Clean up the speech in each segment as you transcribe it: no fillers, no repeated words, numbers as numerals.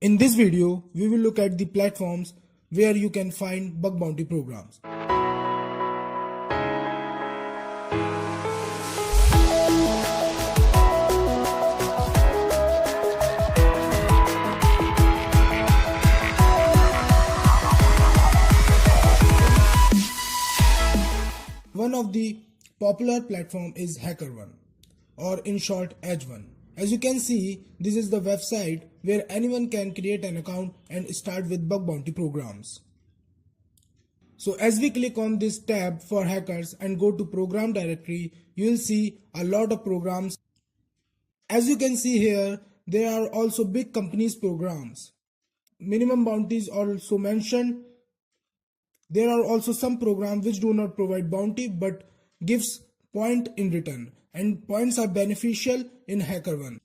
In this video, we will look at the platforms where you can find bug bounty programs. One of the popular platform is HackerOne, or in short H1. As you can see, this is the website where anyone can create an account and start with bug bounty programs. So as we click on this tab for hackers and go to program directory, you will see a lot of programs. As you can see here, there are also big companies programs. Minimum bounties are also mentioned. There are also some programs which do not provide bounty but gives point in return, and points are beneficial in HackerOne.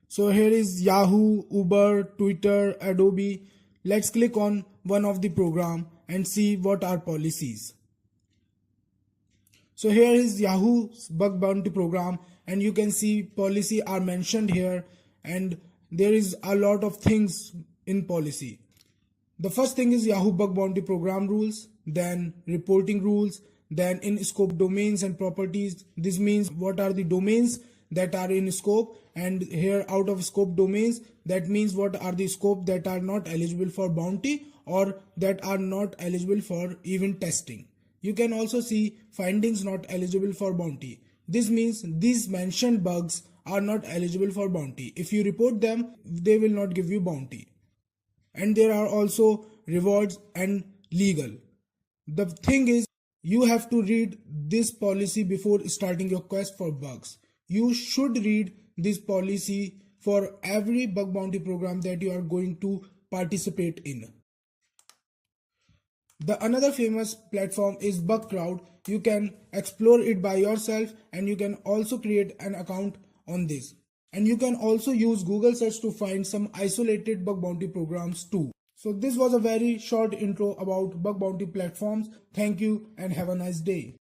So here is Yahoo, Uber, Twitter, Adobe. Let's click on one of the program and see what are policies. So here is Yahoo's bug bounty program, and you can see policy are mentioned here, and there is a lot of things in policy. The first thing is Yahoo bug bounty program rules, then reporting rules, then in scope domains and properties. This means what are the domains that are in scope, and here out of scope domains, that means what are the scope that are not eligible for bounty or that are not eligible for even testing. You can also see findings not eligible for bounty. This means these mentioned bugs are not eligible for bounty. If you report them, they will not give you bounty. And there are also rewards and legal. The thing is, you have to read this policy before starting your quest for bugs. You should read this policy for every bug bounty program that you are going to participate in. The another famous platform is BugCrowd. You can explore it by yourself, and you can also create an account on this. And you can also use Google search to find some isolated bug bounty programs too. So this was a very short intro about bug bounty platforms. Thank you and have a nice day.